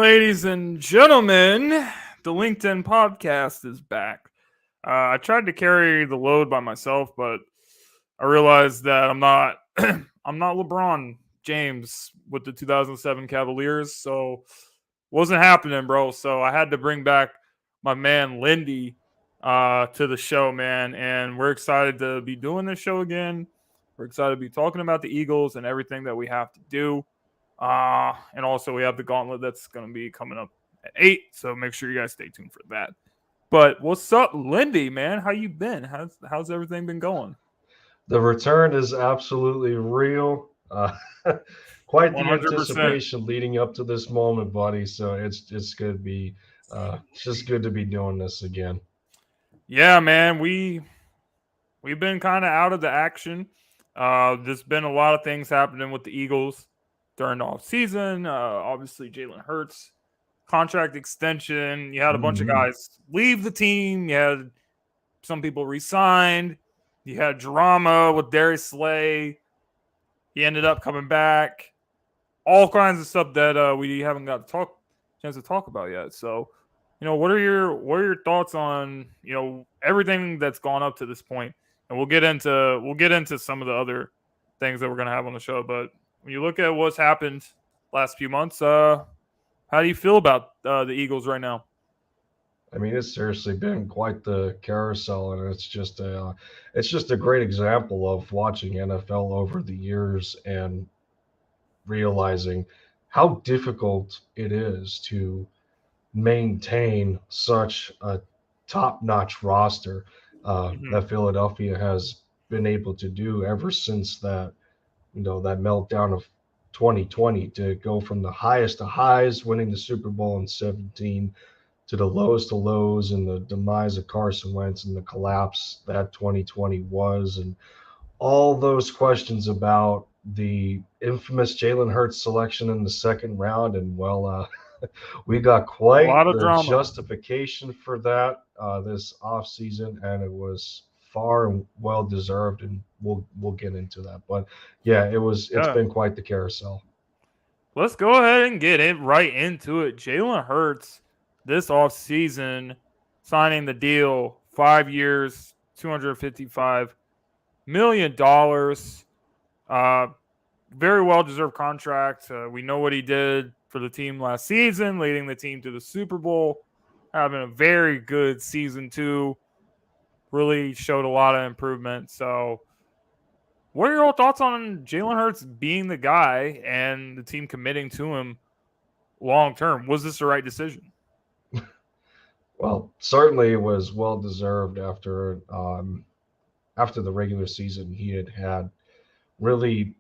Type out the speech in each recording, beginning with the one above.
Ladies and gentlemen, the LinkedIn podcast is back. I tried to carry the load by myself, but I realized that I'm not I'm not LeBron James with the 2007 Cavaliers, so wasn't happening, bro. So I had to bring back my man Lindy to the show, man, and we're excited to be doing this show again. We're excited to be talking about the Eagles and everything that we have to do. And also we have the gauntlet that's going to be coming up at 8, so make sure you guys stay tuned for that. But what's up, Lindy, man? How you been? How's everything been going? The return is absolutely real. Quite the 100%. anticipation leading up to this moment, buddy. So it's good to be it's just good to be doing this again. Yeah, man, we've been kind of out of the action. There's been a lot of things happening with the Eagles during the off season. Obviously, Jalen Hurts contract extension. You had a bunch of Mhm. guys leave the team. You had some people resigned. You had drama with Darius Slay. He ended up coming back. All kinds of stuff that we haven't got chance to talk about yet. So, what are your thoughts on everything that's gone up to this point? And we'll get into some of the other things that we're gonna have on the show. But when you look at what's happened last few months, how do you feel about the Eagles right now? I mean, it's seriously been quite the carousel, and it's just a great example of watching NFL over the years and realizing how difficult it is to maintain such a top-notch roster Hmm. that Philadelphia has been able to do ever since that meltdown of 2020 to go from the highest to highs, winning the Super Bowl in 17, to the lowest to lows and the demise of Carson Wentz and the collapse that 2020 was, and all those questions about the infamous Jalen Hurts selection in the second round. And we got A quite lot of the drama. justification for that this offseason, and it was far and well deserved. And we'll get into that. But yeah, it's Yeah. been quite the carousel. Let's go ahead and get it right into it. Jalen Hurts this offseason signing the deal, 5 years, $255 million. Uh, Very well deserved contract. We know what he did for the team last season, leading the team to the Super Bowl, having a very good season too. Really showed a lot of improvement. So, what are your thoughts on Jalen Hurts being the guy and the team committing to him long term? Was this the right decision? Well, certainly it was well deserved after the regular season he had really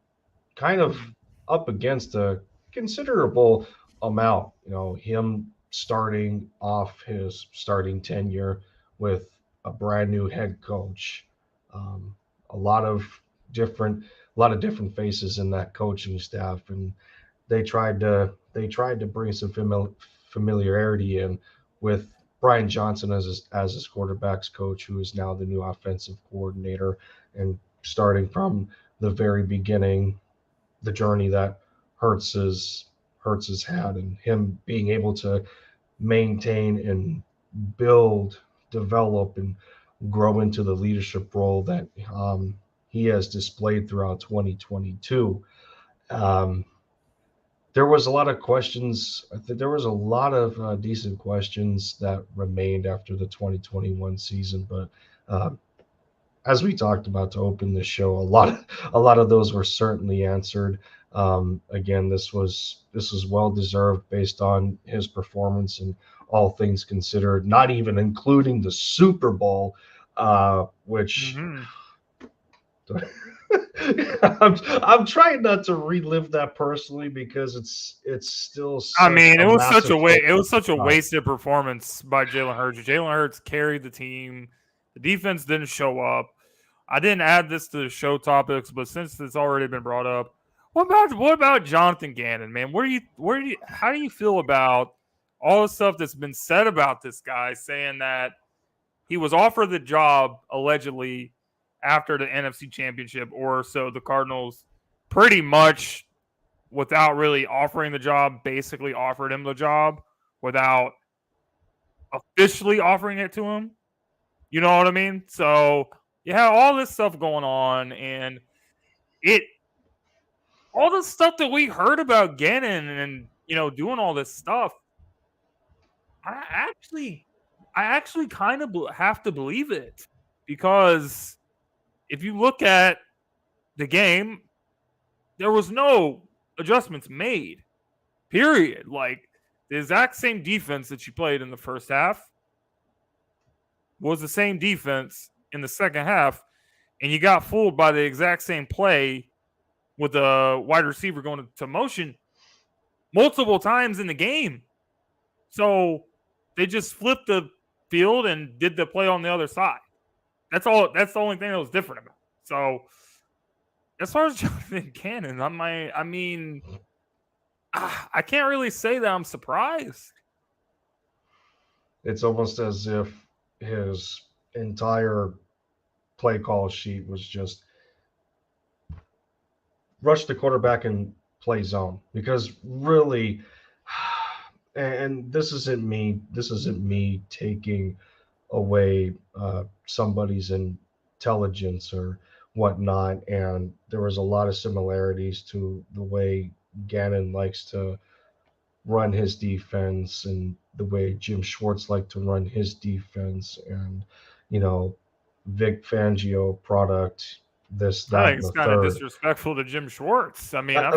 kind of Mhm. up against a considerable amount. Him starting off his starting tenure with a brand new head coach, um, a lot of different, a lot of different faces in that coaching staff, and they tried to bring some familiarity in with Brian Johnson as his quarterbacks coach, who is now the new offensive coordinator, and starting from the very beginning, the journey that Hertz has Hertz has had, and him being able to maintain and build, develop, and grow into the leadership role that he has displayed throughout 2022. Um, there was a lot of questions. I think there was a lot of decent questions that remained after the 2021 season, but uh, as we talked about to open the show, a lot of those were certainly answered. Again, this was well deserved based on his performance and all things considered, not even including the Super Bowl, which Mhm. I'm trying not to relive that personally because it's still I such mean, a massive it focal was such a point. wasted performance by Jalen Hurts. Jalen Hurts carried the team. The defense didn't show up. I didn't add this to the show topics, but since it's already been brought up, what about Jonathan Gannon, man? How do you feel about all the stuff that's been said about this guy, saying that he was offered the job allegedly after the NFC Championship, or so the Cardinals pretty much without really offering the job, basically offered him the job without officially offering it to him. You know what I mean? So you have all this stuff going on, and it all the stuff that we heard about Gannon and doing all this stuff. I actually, I actually kind of have to believe it because if you look at the game, there was no adjustments made. Period. Like the exact same defense that you played in the first half was the same defense in the second half, and you got fooled by the exact same play with the wide receiver going to motion multiple times in the game. So they just flipped the field and did the play on the other side. That's all. That's the only thing that was different about it. So as far as Jonathan Cannon, I mean, I can't really say that I'm surprised. It's almost as if his entire play call sheet was just rush the quarterback and play zone, because really, and this isn't me taking away somebody's intelligence or whatnot, and there was a lot of similarities to the way Gannon likes to run his defense and the way Jim Schwartz liked to run his defense, and you know, Vic Fangio product, this, I that, think and it's the kind of third. disrespectful to Jim Schwartz. I mean, Uh,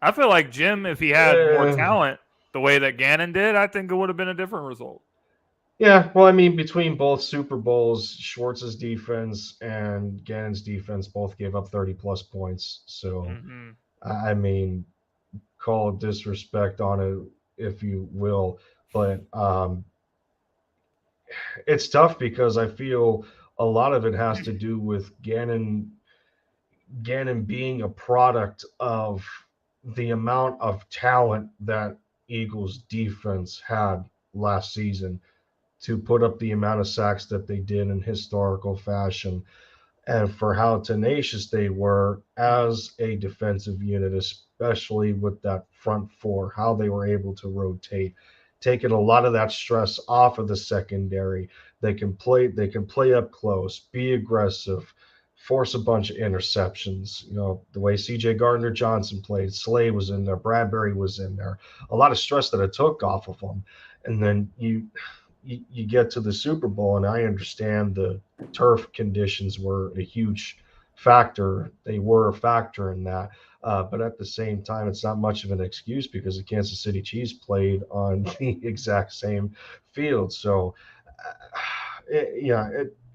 I feel like Jim, if he had more talent the way that Gannon did, I think it would have been a different result. Yeah, well, I mean, between both Super Bowls, Schwartz's defense and Gannon's defense both gave up 30 plus points. So, Mm-hmm. I mean, call it disrespect on it if you will, but it's tough because I feel a lot of it has to do with Gannon being a product of the amount of talent that Eagles defense had last season to put up the amount of sacks that they did in historical fashion, and for how tenacious they were as a defensive unit, especially with that front four, how they were able to rotate, taking a lot of that stress off of the secondary. They can play up close, be aggressive, force a bunch of interceptions. You know, the way CJ Gardner Johnson played, Slay was in there, Bradbury was in there. A lot of stress that it took off of them. And then you get to the Super Bowl, and I understand the turf conditions were a huge factor. They were a factor in that. But at the same time, it's not much of an excuse because the Kansas City Chiefs played on the exact same field. So,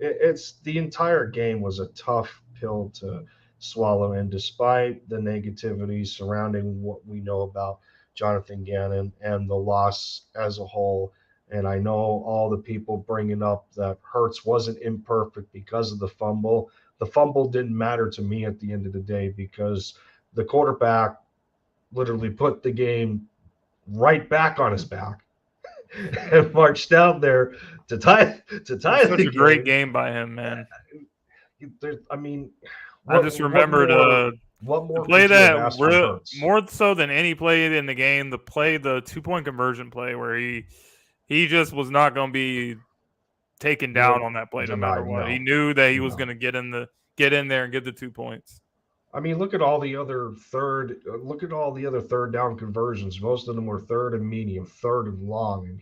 it's the entire game was a tough pill to swallow. And despite the negativity surrounding what we know about Jonathan Gannon and the loss as a whole, and I know all the people bringing up that Hurts wasn't imperfect because of the fumble. The fumble didn't matter to me at the end of the day because the quarterback literally put the game right back on his back and marched out there to tie Such the a great game. game by him, man. I mean, I just what remembered more the what more play could you have that asked from Hurts? more so than any play in the game. The 2-point conversion play where he just was not going to be taken down on that play no matter Denied, what. He no. knew that he was No. going to get in there and get the 2 points. I mean, look at all the other third down conversions. Most of them were third and medium, third and long, and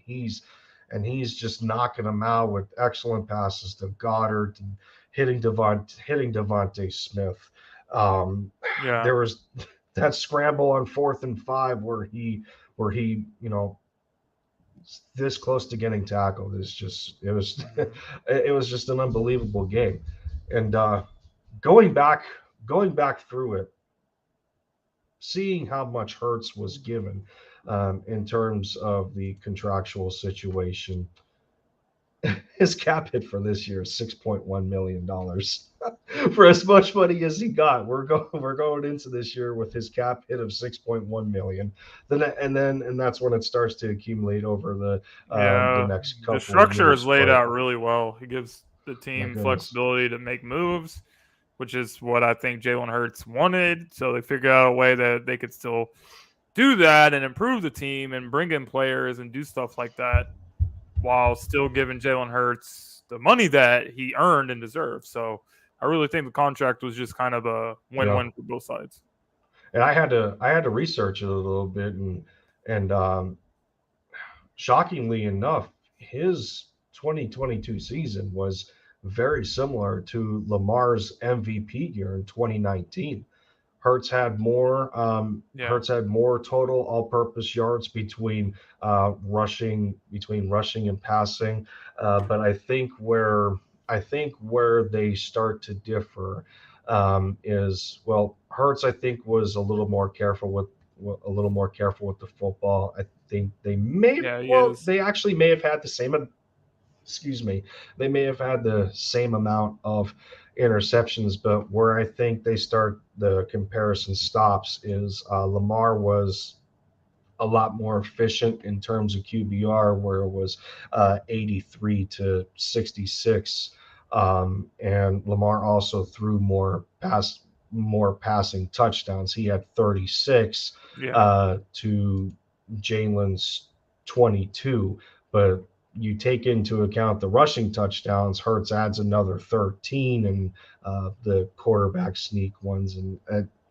he's just knocking them out with excellent passes to Goddard and hitting Devontae Smith. Yeah. There was that scramble on 4th and 5 where he this close to getting tackled. It was just an unbelievable game, and going back through it, seeing how much Hurts was given in terms of the contractual situation. His cap hit for this year is $6.1 million. For as much money as he got, we're going into this year with his cap hit of $6.1 million. And that's when it starts to accumulate over the next couple The of structure years. is laid But out really well. He gives the my team goodness, flexibility to make moves. which is what I think Jalen Hurts wanted. So they figured out a way that they could still do that and improve the team and bring in players and do stuff like that while still giving Jalen Hurts the money that he earned and deserved. So I really think the contract was just kind of a Yeah. win-win for both sides. And I had to research it a little bit, and shockingly enough, his 2022 season was very similar to Lamar's MVP year in 2019. Hertz had more. Yeah. Hertz had more total all-purpose yards between rushing and passing. But I think where they start to differ is, well, Hertz I think was a little more careful with the football. I think Yeah, he is. they actually may have had the same, excuse me, they may have had the same amount of interceptions, but where I think the comparison stops is Lamar was a lot more efficient in terms of QBR, where it was 83 to 66. And Lamar also threw more passing touchdowns. He had 36 Yeah. to Jalen's 22, but you take into account the rushing touchdowns, Hertz adds another 13, and the quarterback sneak ones, and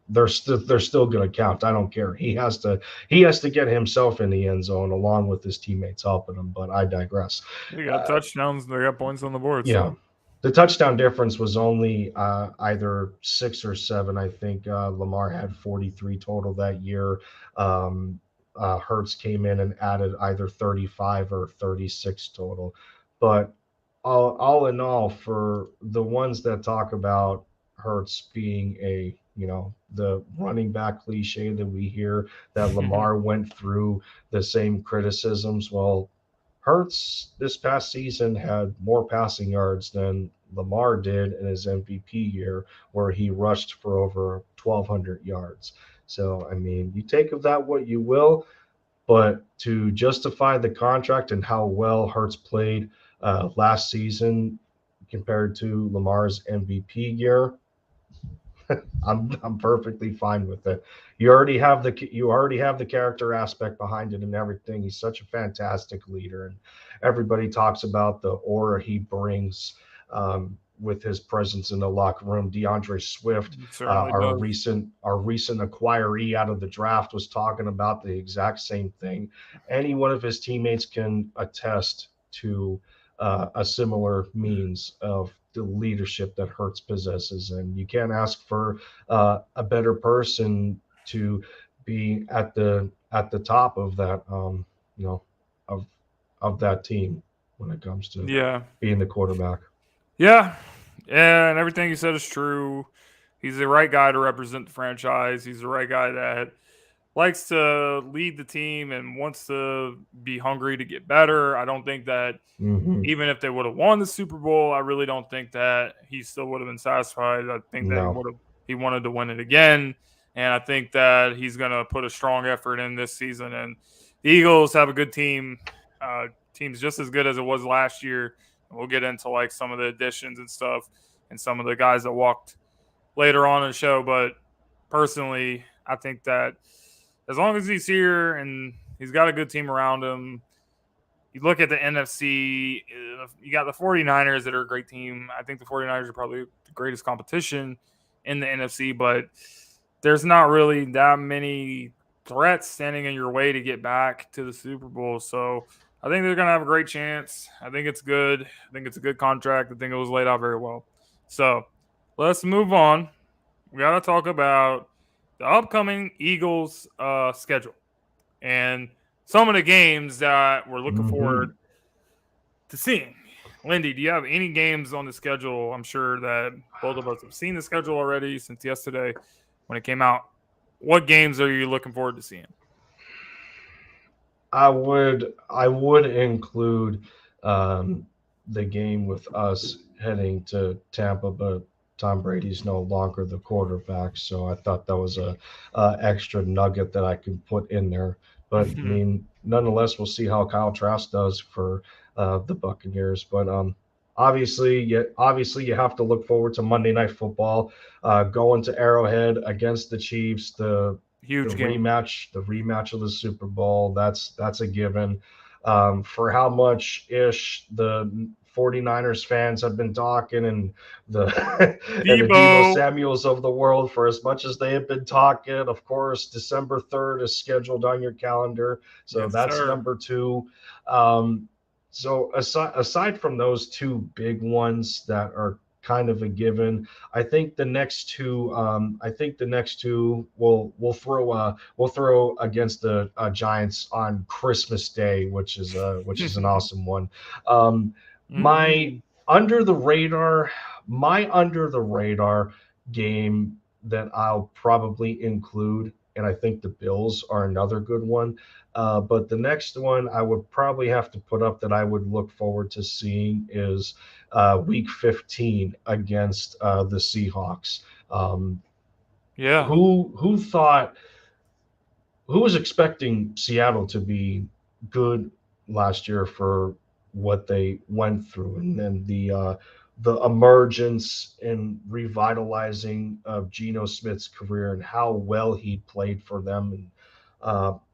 they're still going to count. I don't care. He has to get himself in the end zone along with his teammates helping him. But I digress. They got Uh, touchdowns. They got points on the board. yeah, So the touchdown difference was only either 6 or 7. I think Lamar had 43 total that year. Hertz came in and added either 35 or 36 total. But all in all, for the ones that talk about Hertz being the running back cliche that we hear, that Lamar went through the same criticisms. Well, Hertz this past season had more passing yards than Lamar did in his MVP year, where he rushed for over 1,200 yards. So, I mean, you take of that what you will, but to justify the contract and how well Hertz played last season compared to Lamar's MVP year, I'm perfectly fine with it. You already have the character aspect behind it and everything. He's such a fantastic leader, and everybody talks about the aura he brings with his presence in the locker room. DeAndre Swift, it certainly does. our recent acquiree out of the draft, was talking about the exact same thing. Any one of his teammates can attest to a similar means of the leadership that Hertz possesses, and you can't ask for a better person to be at the top of that, you know, of of that team when it comes to Yeah. being the quarterback. Yeah. And everything you said is true. He's the right guy to represent the franchise. He's the right guy that likes to lead the team and wants to be hungry to get better. I don't think that Hmm. even if they would have won the Super Bowl, I really don't think that he still would have been satisfied. I think that No. he wanted to win it again. And I think that he's gonna put a strong effort in this season. And the Eagles have a good team. Team's just as good as it was last year. We'll get into like some of the additions and stuff and some of the guys that walked later on in the show. But personally, I think that as long as he's here and he's got a good team around him, you look at the NFC, you got the 49ers that are a great team. I think the 49ers are probably the greatest competition in the NFC, but there's not really that many threats standing in your way to get back to the Super Bowl. So I think they're going to have a great chance. I think it's good. I think it's a good contract. I think it was laid out very well. So let's move on. We got to talk about the upcoming Eagles schedule and some of the games that we're looking Hmm. forward to seeing. Lindy, do you have any games on the schedule? I'm sure that both of us have seen the schedule already since yesterday when it came out. What games are you looking forward to seeing? I would include um, the game with us heading to Tampa, but Tom Brady's no longer the quarterback, so I thought that was a extra nugget that I could put in there. But I mean, nonetheless, we'll see how Kyle Trask does for the Buccaneers. But obviously you have to look forward to Monday Night Football, going to Arrowhead against the Chiefs, the Huge game. rematch of the Super Bowl. That's a given. For how much ish the 49ers fans have been talking, and the and the Debo Debo. Samuels of the world, for as much as they have been talking, of course, December 3rd is scheduled on your calendar. So Yes, that's sir. number two. So aside from those two big ones that are kind of a given, I think the next two. We'll throw against the Giants on Christmas Day, which is an awesome one. Um, my Mhm. under the radar, my under the radar game that I'll probably include, and I think the Bills are another good one. But the next one I would probably have to put up that I would look forward to seeing is Week 15 against the Seahawks. Um, Yeah. who thought who was expecting Seattle to be good last year for what they went through, and then the emergence and revitalizing of Geno Smith's career and how well he played for them, and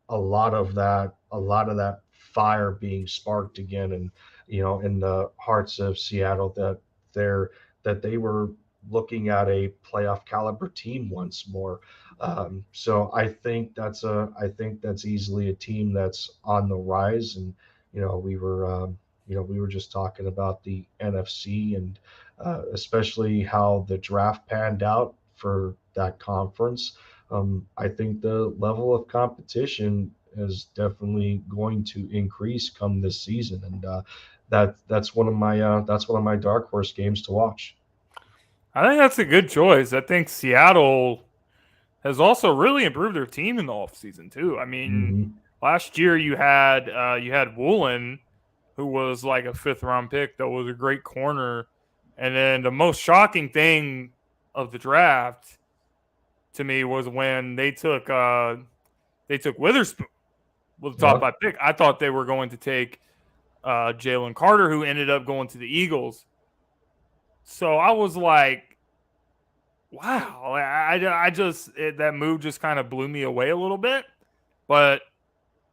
a lot of that fire being sparked again, and in the hearts of Seattle they're that they were looking at a playoff caliber team once more. So I think that's easily a team that's on the rise, and we were just talking about the NFC, and especially how the draft panned out for that conference. I think the level of competition is definitely going to increase come this season, and that's one of my dark horse games to watch. I think that's a good choice. I think Seattle has also really improved their team in the offseason too. I mean, Hmm. last year you had Woolen, who was like a fifth round pick that was a great corner. And then the most shocking thing of the draft to me was when they took Witherspoon with the top Yeah. five pick. I thought they were going to take Jalen Carter, who ended up going to the Eagles. So I was like, wow, that move just kind of blew me away a little bit. But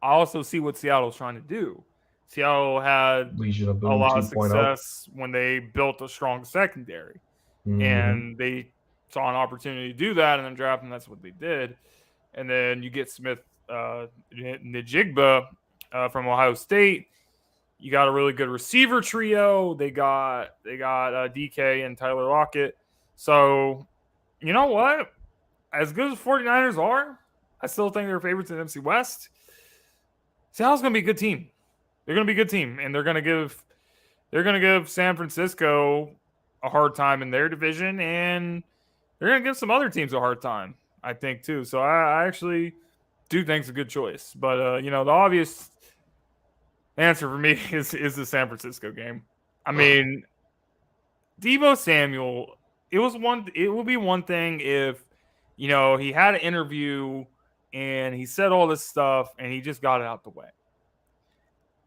I also see what Seattle's trying to do. Seattle had Legion of a Boom lot of 2.0. success when they built a strong secondary, Mm-hmm. and they saw an opportunity to do that and then draft, and that's what they did. And then you get Smith, Njigba from Ohio State. You got a really good receiver trio. They got DK and Tyler Lockett. So you know what? As good as 49ers are, I still think they're favorites in the NFC West. Seattle's going to be a good team. They're going to be a good team, and they're going to give San Francisco a hard time in their division, and they're going to give some other teams a hard time, I think, too. So I actually do think it's a good choice. But the obvious answer for me is the San Francisco game. I mean, Debo Samuel. It would be one thing if he had an interview and he said all this stuff and he just got it out the way.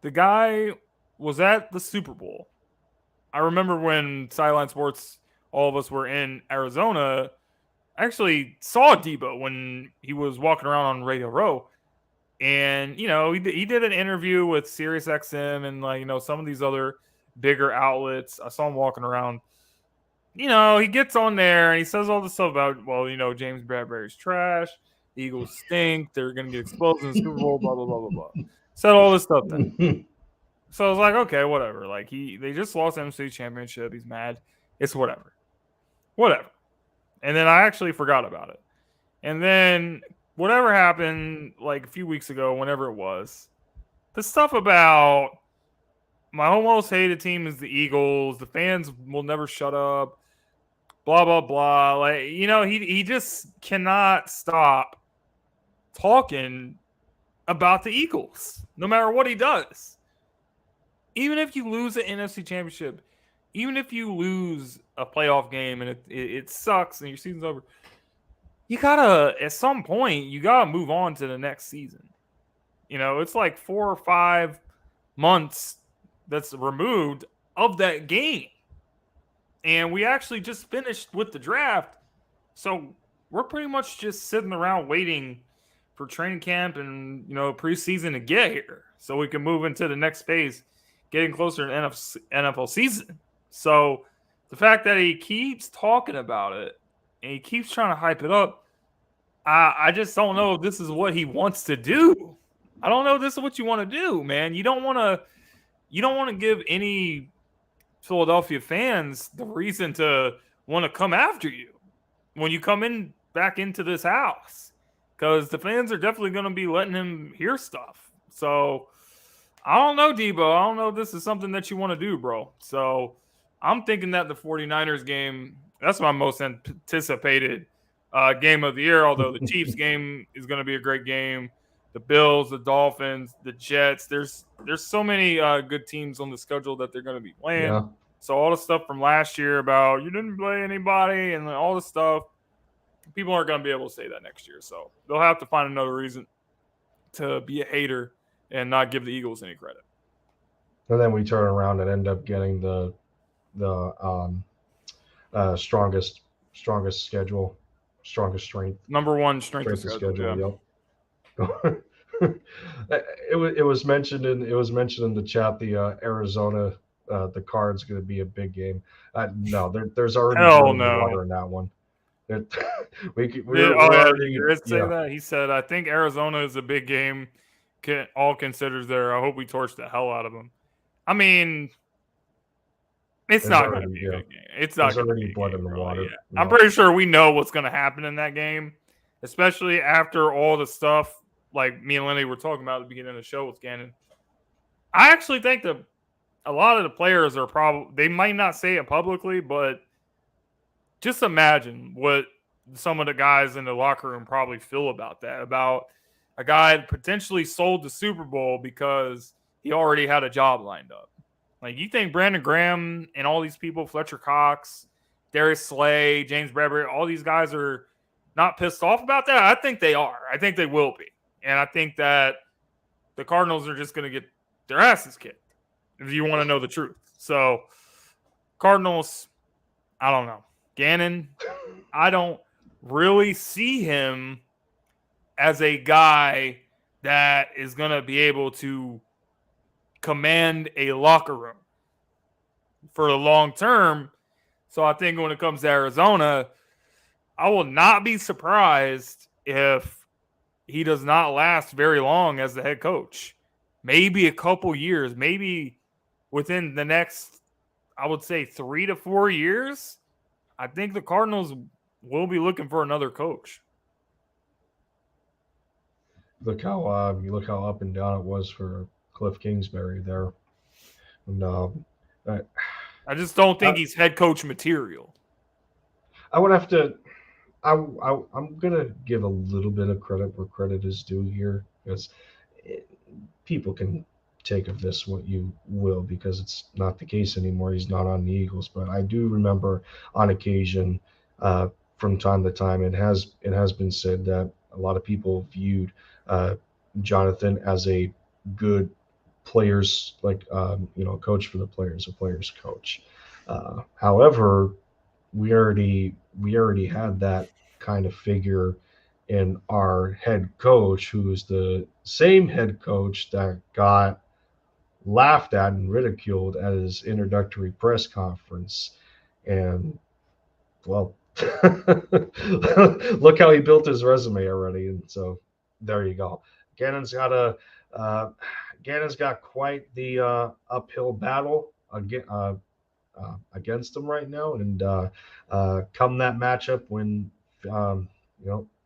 The guy was at the Super Bowl. I remember when Sideline Sports, all of us were in Arizona. I actually saw Debo when he was walking around on Radio Row, and he did an interview with SiriusXM and some of these other bigger outlets. I saw him walking around. He gets on there and he says all this stuff about James Bradbury's trash. The Eagles stink. They're gonna get exposed in the Super Bowl. Blah blah blah blah blah. Said all this stuff then. So I was like, okay, whatever. Like they just lost the NFC Championship. He's mad. It's whatever. Whatever. And then I actually forgot about it. And then whatever happened like a few weeks ago, whenever it was, the stuff about my most hated team is the Eagles. The fans will never shut up. Blah blah blah. Like he just cannot stop talking about the Eagles, no matter what he does. Even if you lose the NFC Championship, even if you lose a playoff game and it sucks and your season's over, you gotta at some point you gotta move on to the next season. It's like 4 or 5 months that's removed of that game. And we actually just finished with the draft. So we're pretty much just sitting around waiting for training camp and, preseason to get here so we can move into the next phase, getting closer to NFL season. So the fact that he keeps talking about it and he keeps trying to hype it up, I just don't know if this is what he wants to do. I don't know if this is what you want to do, man. You don't want to give any Philadelphia fans the reason to want to come after you when you come in back into this house, because the fans are definitely going to be letting him hear stuff. So I don't know, Debo. I don't know if this is something that you want to do, bro. So I'm thinking that the 49ers game, that's my most anticipated game of the year, although the Chiefs game is going to be a great game. The Bills, the Dolphins, the Jets. There's so many good teams on the schedule that they're going to be playing. Yeah. So all the stuff from last year about you didn't play anybody and all the stuff, people aren't going to be able to say that next year. So they'll have to find another reason to be a hater and not give the Eagles any credit. And then we turn around and end up getting the strongest schedule, strongest strength. Number one strength of schedule. Yep. it was mentioned in the chat. The Arizona, the Cards going to be a big game. No, there's already water in that one. Did say that? He said, I think Arizona is a big game. All considers there. I hope we torch the hell out of them. I mean, it's not going to be a good game. It's not going to be blood in the water. Yeah. No. I'm pretty sure we know what's going to happen in that game, especially after all the stuff like me and Lenny were talking about at the beginning of the show with Gannon. I actually think that a lot of the players are they might not say it publicly, but just imagine what some of the guys in the locker room probably feel about that, about a guy that potentially sold the Super Bowl because he already had a job lined up. Like, you think Brandon Graham and all these people, Fletcher Cox, Darius Slay, James Bradbury, all these guys are not pissed off about that? I think they are. I think they will be. And I think that the Cardinals are just going to get their asses kicked, if you want to know the truth. So, Cardinals, I don't know. Gannon, I don't really see him as a guy that is going to be able to command a locker room for the long term. So I think when it comes to Arizona, I will not be surprised if he does not last very long as the head coach. Maybe a couple years, maybe within the next, I would say 3 to 4 years. I think the Cardinals will be looking for another coach. Look how up and down it was for Cliff Kingsbury there. And, I just don't think he's head coach material. I would have to. I'm gonna give a little bit of credit where credit is due here, because people can take of this what you will, because it's not the case anymore. He's not on the Eagles, but I do remember on occasion, from time to time, it has been said that a lot of people viewed Jonathan as a good players, like coach for the players, a players coach. However, we already had that kind of figure in our head coach, who is the same head coach that got laughed at and ridiculed at his introductory press conference. And well, look how he built his resume already. And so there you go. Gannon's got quite the uphill battle against him right now. And come that matchup when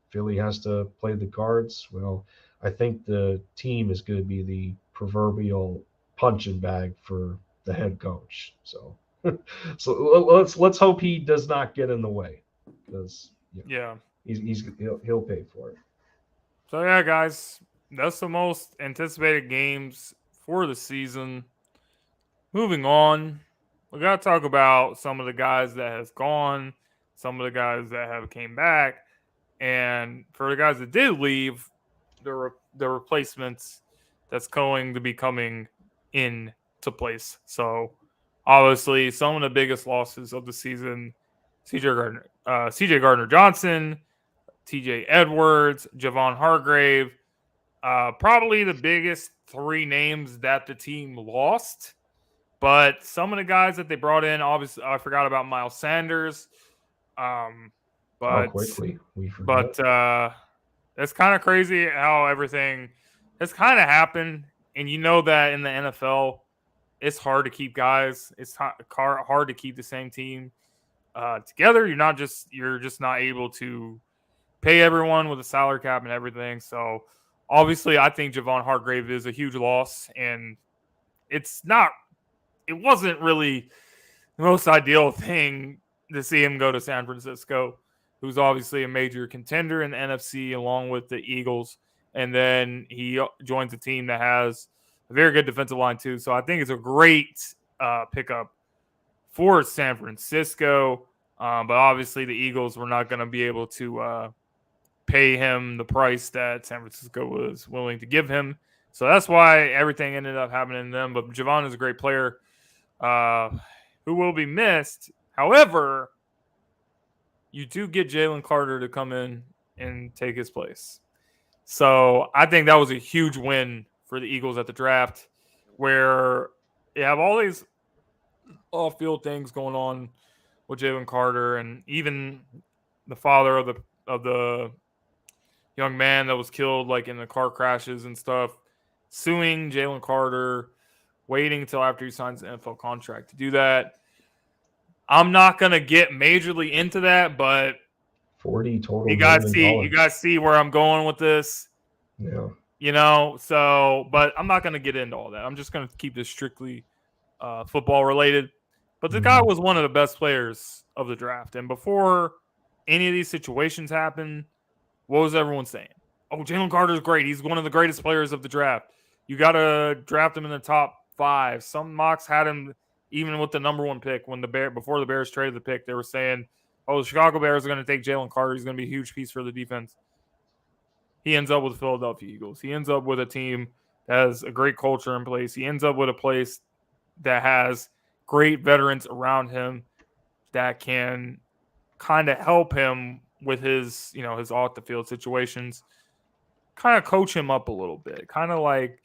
Philly has to play the Cards, well, I think the team is going to be the proverbial punching bag for the head coach. So let's hope he does not get in the way, because he'll pay for it. So yeah, guys, that's the most anticipated games for the season. Moving on, we got to talk about some of the guys that has gone, some of the guys that have came back, and for the guys that did leave, the replacements that's going to be coming into place. So Obviously, some of the biggest losses of the season: CJ Gardner Johnson, TJ Edwards, Javon Hargrave. Probably the biggest three names that the team lost. But some of the guys that they brought in, obviously, I forgot about Miles Sanders. How But quickly we forget. it's kind of crazy how everything has kind of happened. And you know that in the NFL, it's hard to keep guys. It's hard to keep the same team together. You're just not able to pay everyone with a salary cap and everything. So obviously, I think Javon Hargrave is a huge loss, and it wasn't really the most ideal thing to see him go to San Francisco, who's obviously a major contender in the NFC along with the Eagles. And then he joins a team that has a very good defensive line too. So I think it's a great pickup for San Francisco. But obviously the Eagles were not going to be able to pay him the price that San Francisco was willing to give him. So that's why everything ended up happening to them. But Javon is a great player who will be missed. However, you do get Jalen Carter to come in and take his place. So I think that was a huge win for the Eagles at the draft, where you have all these off-field things going on with Jalen Carter, and even the father of the young man that was killed like in the car crashes and stuff, suing Jalen Carter, waiting until after he signs the NFL contract to do that. I'm not gonna get majorly into that, but 40 total. you guys see where I'm going with this. Yeah. But I'm not gonna get into all that. I'm just gonna keep this strictly football related. But the guy was one of the best players of the draft. And before any of these situations happened, what was everyone saying? Oh, Jalen Carter's great. He's one of the greatest players of the draft. You got to draft him in the top 5. Some mocks had him even with the number 1 pick before the Bears traded the pick. They were saying, oh, the Chicago Bears are going to take Jalen Carter. He's going to be a huge piece for the defense. He ends up with the Philadelphia Eagles. He ends up with a team that has a great culture in place. He ends up with a place that has great veterans around him that can kind of help him with his off the field situations, kind of coach him up a little bit, kind of like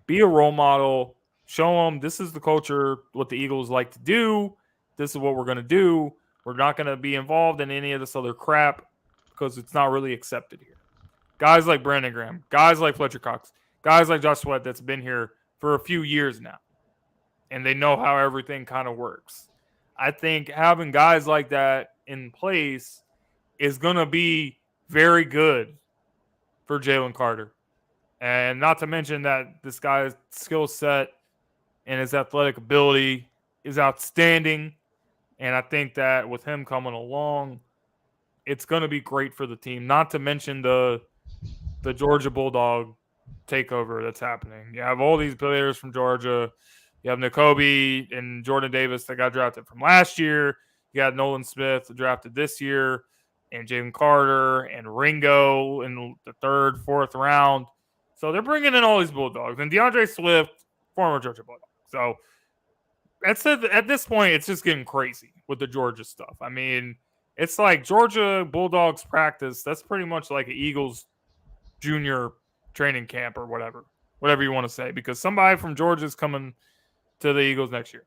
be a role model, show him this is the culture, what the Eagles like to do. This is what we're going to do. We're not going to be involved in any of this other crap because it's not really accepted here. Guys like Brandon Graham, guys like Fletcher Cox, guys like Josh Sweat that's been here for a few years now, and they know how everything kind of works. I think having guys like that in place is going to be very good for Jalen Carter. And not to mention that this guy's skill set and his athletic ability is outstanding. And I think that with him coming along, it's going to be great for the team. Not to mention the Georgia Bulldog takeover that's happening. You have all these players from Georgia. You have Nakobe and Jordan Davis that got drafted from last year. You got Nolan Smith drafted this year, and Jalen Carter and Ringo in the 3rd, 4th round. So they're bringing in all these Bulldogs. And DeAndre Swift, former Georgia Bulldog. So at this point, it's just getting crazy with the Georgia stuff. I mean, it's like Georgia Bulldogs practice. That's pretty much like an Eagles junior training camp or whatever you want to say, because somebody from Georgia is coming to the Eagles next year.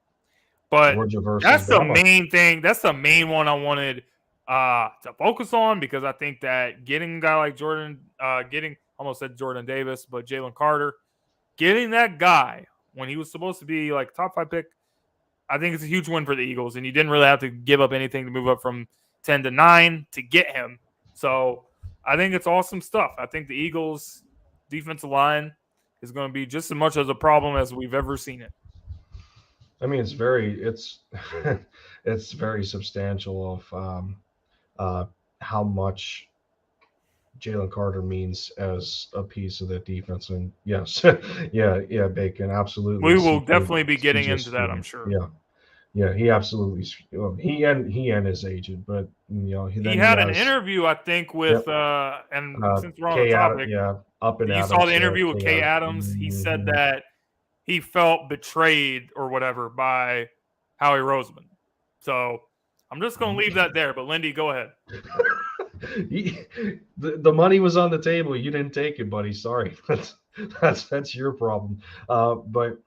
But that's the main thing. That's the main one I wanted to focus on, because I think that getting a guy like almost said Jordan Davis, but Jalen Carter, getting that guy when he was supposed to be like top 5 pick, I think it's a huge win for the Eagles. And you didn't really have to give up anything to move up from 10 to 9 to get him. So I think it's awesome stuff. I think the Eagles defensive line is going to be just as much as a problem as we've ever seen it. I mean, it's very substantial of how much Jalen Carter means as a piece of the defense. And yes, yeah, Bacon, absolutely. We will definitely be getting into that, I'm sure. Yeah, he absolutely. He and his agent, but he had an interview, I think, with and since we're on the topic, you saw the interview with Kay Adams. He said that he felt betrayed or whatever by Howie Roseman. So I'm just going to leave that there. But Lindy, go ahead. The money was on the table. You didn't take it, buddy. Sorry. That's your problem. But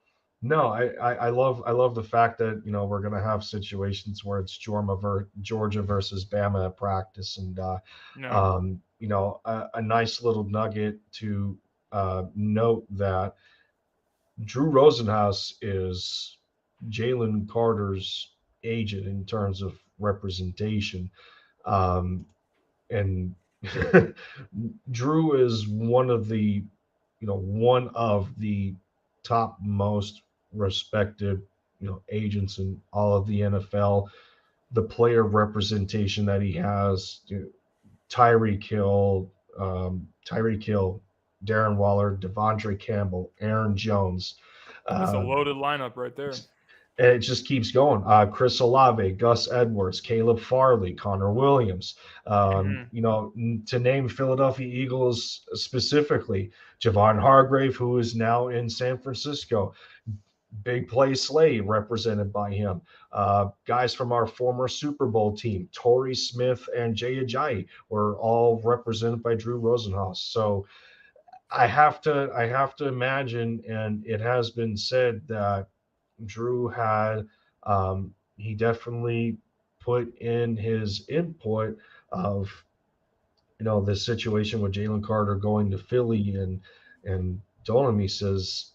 no, I love the fact that we're gonna have situations where it's Georgia versus Bama at practice, and No. a nice little nugget to note that Drew Rosenhaus is Jalen Carter's agent in terms of representation. Um, and Drew is one of the top most respected, agents in all of the NFL. The player representation that he has, Tyreek Hill, Darren Waller, Devondre Campbell, Aaron Jones. That's a Uh, loaded lineup right there. and it just keeps going. Chris Olave, Gus Edwards, Caleb Farley, Connor Williams. Mm-hmm. To name Philadelphia Eagles specifically, Javon Hargrave, who is now in San Francisco. Big Play Slay represented by him. Guys from our former Super Bowl team, Torrey Smith and Jay Ajayi, were all represented by Drew Rosenhaus. So I have to imagine, and it has been said that Drew he definitely put in his input of the situation with Jalen Carter going to Philly, and Dolamy says,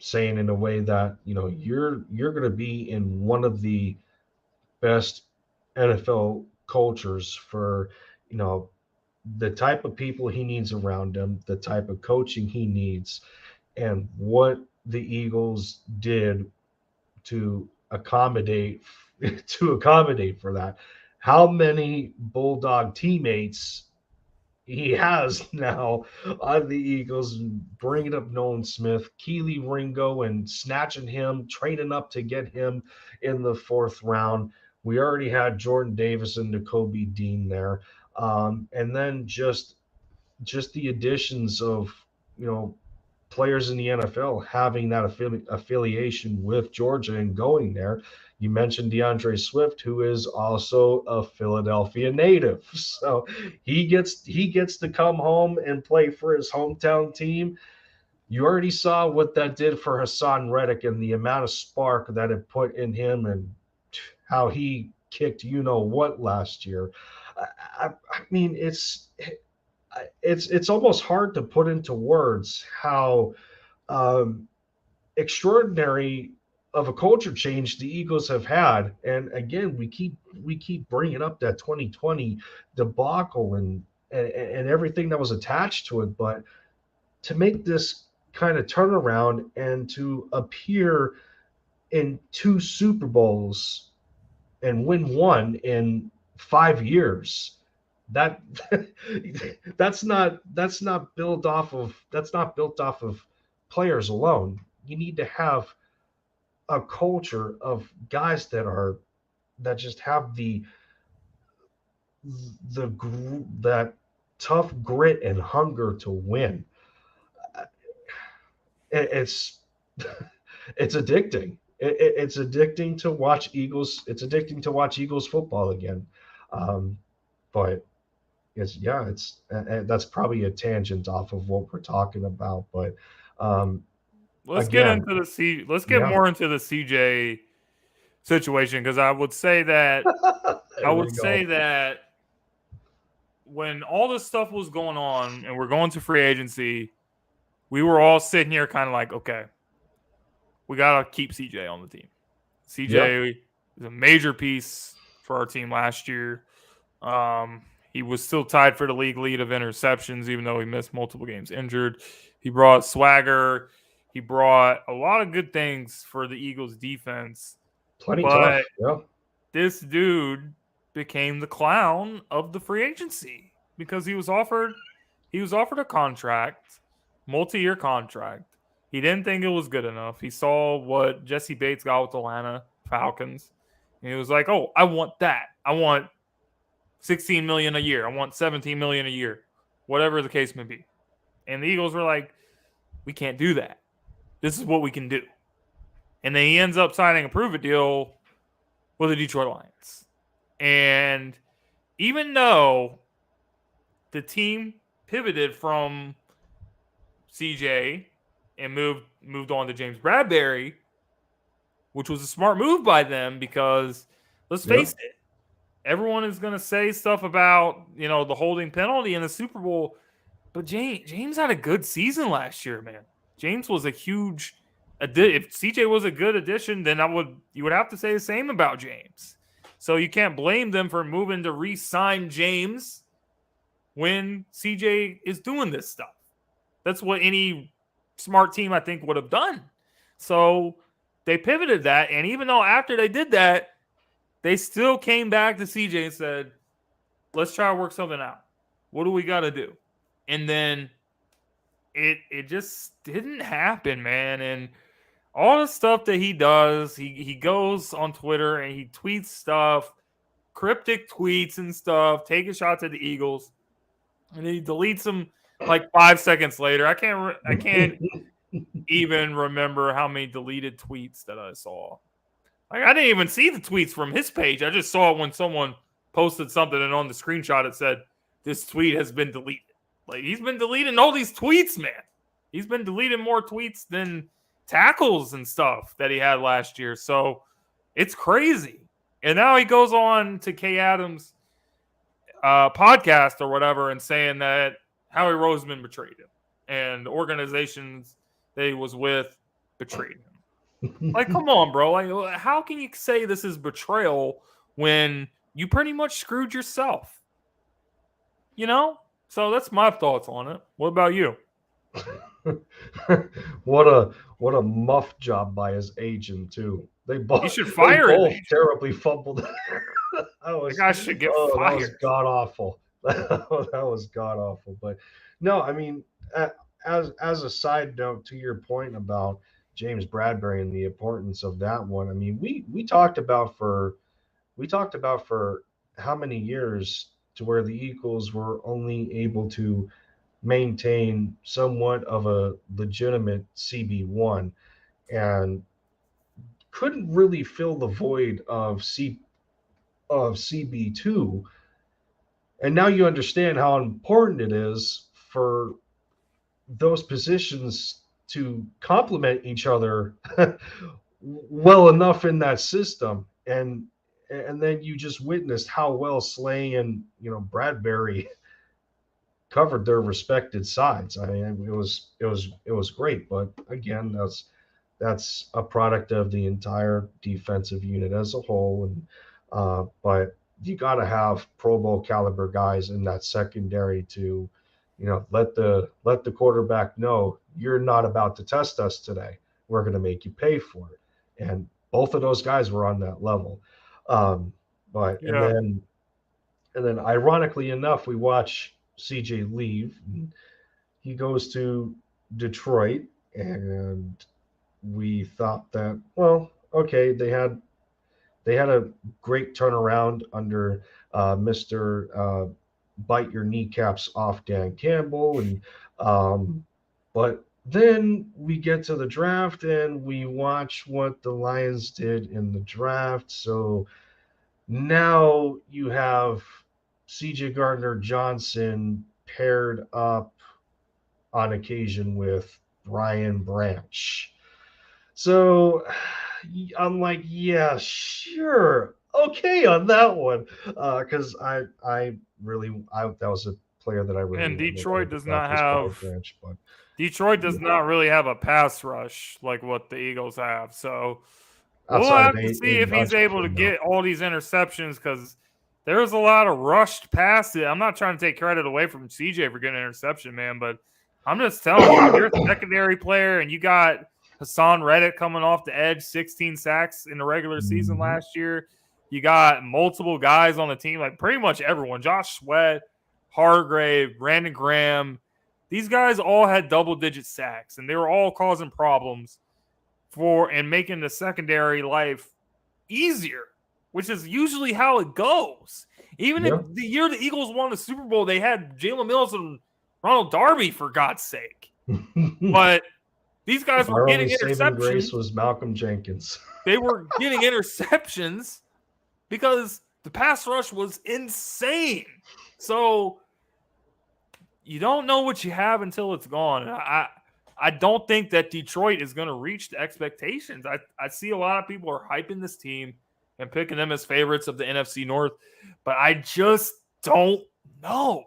saying in a way that you're going to be in one of the best NFL cultures for the type of people he needs around him, the type of coaching he needs, and what the Eagles did to accommodate for that. How many Bulldog teammates he has now on the Eagles, bringing up Nolan Smith, Keely Ringo, and snatching him, training up to get him in the 4th round. We already had Jordan Davis and Nakobe Dean there, and then just the additions of players in the NFL having that affiliation with Georgia and going there. You mentioned DeAndre Swift, who is also a Philadelphia native, so he gets to come home and play for his hometown team. You already saw what that did for Hassan Reddick and the amount of spark that it put in him, and how he kicked what last year. I mean, it's almost hard to put into words how extraordinary of a culture change the Eagles have had. And again, we keep bringing up that 2020 debacle and everything that was attached to it, but to make this kind of turnaround and to appear in 2 Super Bowls and win one in 5 years, that that's not built off of players alone. You need to have a culture of guys that just have that tough grit and hunger to win. It's it's addicting. It's addicting to watch Eagles. It's addicting to watch Eagles football again. But that's probably a tangent off of what we're talking about. But Let's again, get yeah. more into the CJ situation, because I would say that when all this stuff was going on and we're going to free agency, we were all sitting here kind of like, okay, we gotta keep CJ on the team. CJ is a major piece for our team last year. He was still tied for the league lead of interceptions, even though he missed multiple games injured. He brought swagger. He brought a lot of good things for the Eagles defense. Plenty tough. Yeah. This dude became the clown of the free agency because he was offered a contract, multi-year contract. He didn't think it was good enough. He saw what Jesse Bates got with Atlanta Falcons, and he was like, "Oh, I want that. I want $16 million a year. I want $17 million a year, whatever the case may be." And the Eagles were like, "We can't do that. This is what we can do." And then he ends up signing a prove-it deal with the Detroit Lions. And even though the team pivoted from CJ and moved on to James Bradbury, which was a smart move by them because let's face it, everyone is going to say stuff about, the holding penalty in the Super Bowl, but James had a good season last year, man. James was a huge if CJ was a good addition, then you would have to say the same about James. So you can't blame them for moving to re-sign James when CJ is doing this stuff. That's what any smart team, I think, would have done. So they pivoted that, and even though after they did that, they still came back to CJ and said, let's try to work something out. What do we got to do? And then it just didn't happen, man. And all the stuff that he does, he goes on Twitter and he tweets stuff, cryptic tweets and stuff, taking shots at the Eagles, and he deletes them like 5 seconds later. I can't even remember how many deleted tweets that I saw. Like, I didn't even see the tweets from his page. I just saw it when someone posted something, and on the screenshot it said, this tweet has been deleted. Like, he's been deleting all these tweets, man. He's been deleting more tweets than tackles and stuff that he had last year. So it's crazy. And now he goes on to Kay Adams' podcast or whatever and saying that Howie Roseman betrayed him and the organizations that he was with betrayed him. Like, come on, bro. Like, how can you say this is betrayal when you pretty much screwed yourself? So that's my thoughts on it. What about you? What a muff job by his agent too. You should fire him. Both terribly fumbled. The guy should get fired. That was god awful. That was god awful. But no, I mean, as a side note to your point about James Bradbury and the importance of that one, I mean, we talked about for how many years to where the Eagles were only able to maintain somewhat of a legitimate CB1 and couldn't really fill the void of CB2. And now you understand how important it is for those positions to complement each other well enough in that system. And then you just witnessed how well Slay and Bradbury covered their respected sides. I mean, it was great, but again, that's a product of the entire defensive unit as a whole. And but you got to have Pro Bowl caliber guys in that secondary to, let the quarterback know you're not about to test us today. We're going to make you pay for it. And both of those guys were on that level. And then ironically enough, we watch CJ leave. He goes to Detroit, and we thought that, well, okay, they had a great turnaround under Mr. Bite Your Kneecaps Off Dan Campbell, and but then we get to the draft and we watch what the Lions did in the draft. So now you have CJ Gardner-Johnson paired up on occasion with Brian Branch. So I'm like, yeah, sure. Okay on that one. Because that was a player that I really And Detroit does not really have a pass rush like what the Eagles have. So we'll have to see if he's able to get all these interceptions, because there's a lot of rushed passes. I'm not trying to take credit away from CJ for getting an interception, man, but I'm just telling you, if you're a secondary player and you got Hassan Reddick coming off the edge, 16 sacks in the regular season last year. You got multiple guys on the team, like pretty much everyone. Josh Sweat, Hargrave, Brandon Graham. These guys all had double-digit sacks, and they were all causing problems and making the secondary life easier, which is usually how it goes. Even if the year the Eagles won the Super Bowl, they had Jalen Mills and Ronald Darby, for God's sake. But These guys were Our getting only saving grace interceptions. was Malcolm Jenkins. They were getting interceptions because the pass rush was insane. So you don't know what you have until it's gone. And I don't think that Detroit is going to reach the expectations. I see a lot of people are hyping this team and picking them as favorites of the NFC North, but I just don't know.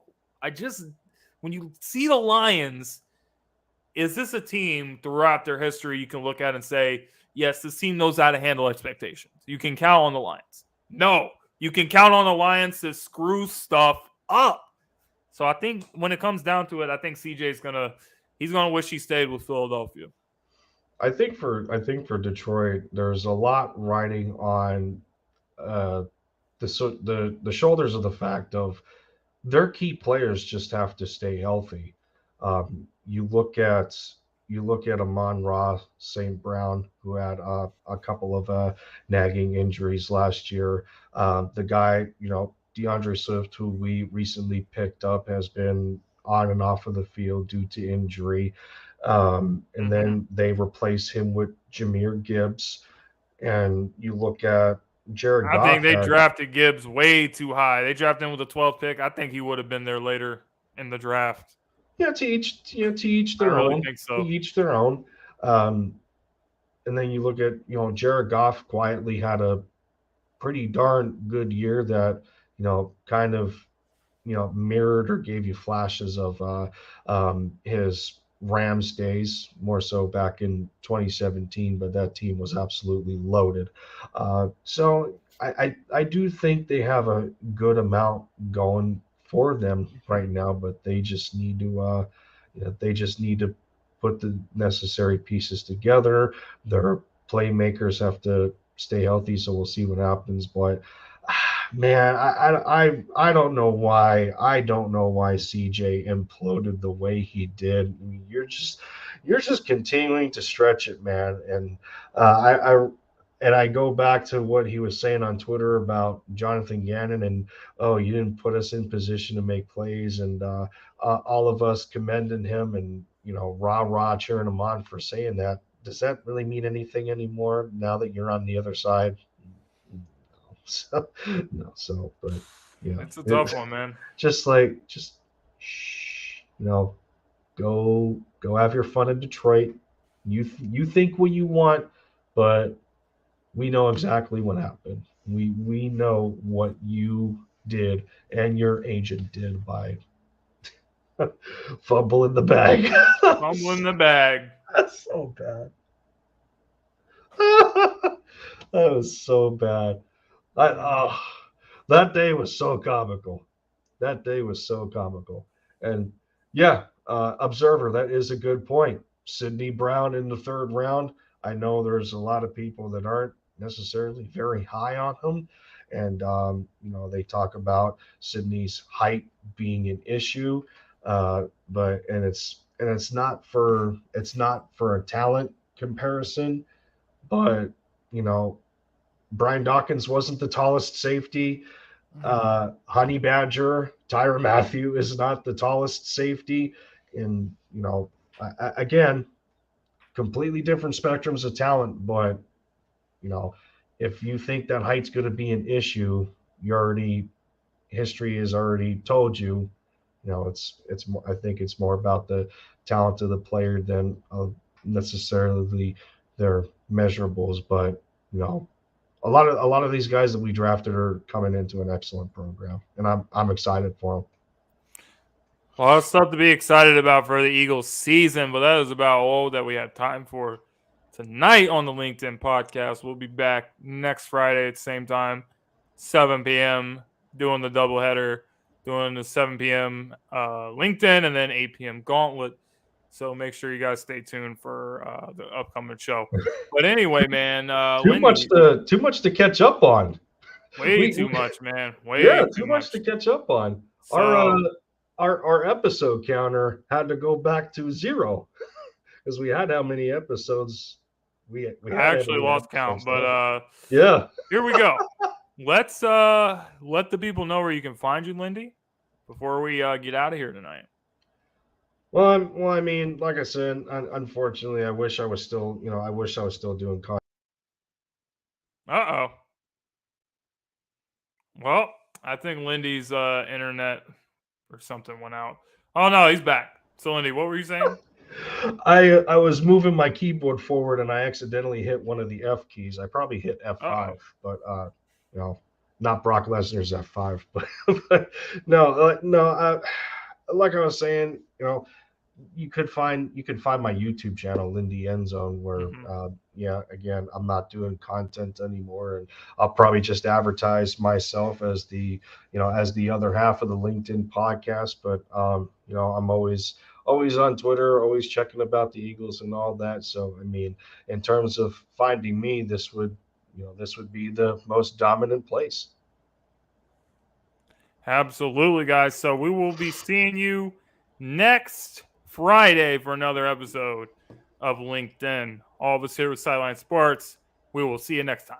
When you see the Lions, is this a team throughout their history you can look at and say, yes, this team knows how to handle expectations? You can count on the Lions. No, you can count on the Lions to screw stuff up. So I think when it comes down to it, I think CJ's he's gonna wish he stayed with Philadelphia. I think for Detroit, there's a lot riding on uh, the shoulders of the fact of their key players just have to stay healthy. You look at Amon-Ra St. Brown, who had a couple of nagging injuries last year. The guy, DeAndre Swift, who we recently picked up, has been on and off of the field due to injury. And then they replace him with Jahmyr Gibbs. And you look at Jared I think Goff they had, drafted Gibbs way too high. They drafted him with a 12th pick. I think he would have been there later in the draft. yeah, to each I their really own. think To so. each their own. Um, and then you look at, Jared Goff quietly had a pretty darn good year that, kind of, mirrored or gave you flashes of his Rams days, more so back in 2017, but that team was absolutely loaded. So I do think they have a good amount going for them right now, but they just need to put the necessary pieces together. Their playmakers have to stay healthy, so we'll see what happens. But man, I don't know why CJ imploded the way he did. I mean, you're just continuing to stretch it, man. And I go back to what he was saying on Twitter about Jonathan Gannon and, oh, you didn't put us in position to make plays, and all of us commending him and, rah cheering him on for saying that. Does that really mean anything anymore now that you're on the other side? So, no, but yeah, It's a tough one, man. just shh, go have your fun in Detroit. You think what you want, but we know exactly what happened. We know what you did and your agent did by fumbling the bag. Fumbling the bag. That's so bad. That was so bad. That day was so comical. That day was so comical. And yeah, Observer, that is a good point. Sidney Brown in the third round. I know there's a lot of people that aren't necessarily very high on him. And, they talk about Sidney's height being an issue. But it's not for a talent comparison, but, Brian Dawkins wasn't the tallest safety. Honey Badger, Tyrann Mathieu is not the tallest safety. And, again, completely different spectrums of talent. But, if you think that height's going to be an issue, history has already told you, it's more, I think it's more about the talent of the player than necessarily their measurables. But, a lot of these guys that we drafted are coming into an excellent program, and I'm excited for them. Well, that's stuff to be excited about for the Eagles season, but that is about all that we have time for tonight on the LinkedIn podcast. We'll be back next Friday at the same time, 7 p.m., doing the doubleheader, doing the 7 p.m. LinkedIn and then 8 p.m. Gauntlet. So make sure you guys stay tuned for the upcoming show. But anyway, man, too much to catch up on. Way too much, man. Too much to catch up on. So, our episode counter had to go back to 0 because we had how many episodes we had. I actually lost count, but yeah. Here we go. Let's let the people know where you can find you, Lindy, before we get out of here tonight. Well, I mean, like I said, unfortunately, I wish I was still, I wish I was still doing content. Uh oh. Well, I think Lindy's internet or something went out. Oh no, he's back. So Lindy, what were you saying? I was moving my keyboard forward and I accidentally hit one of the F keys. I probably hit Uh oh. F5, but you know, not Brock Lesnar's F5, but no, no. Like I was saying, you could find my YouTube channel, Lindy Endzone, where Hmm. yeah, again, I'm not doing content anymore, and I'll probably just advertise myself as the other half of the LinkedIn podcast. But I'm always on Twitter, always checking about the Eagles and all that. So I mean, in terms of finding me, this would be the most dominant place. Absolutely, guys. So we will be seeing you next Friday for another episode of LinkedIn. All of us here with Sideline Sports. We will see you next time.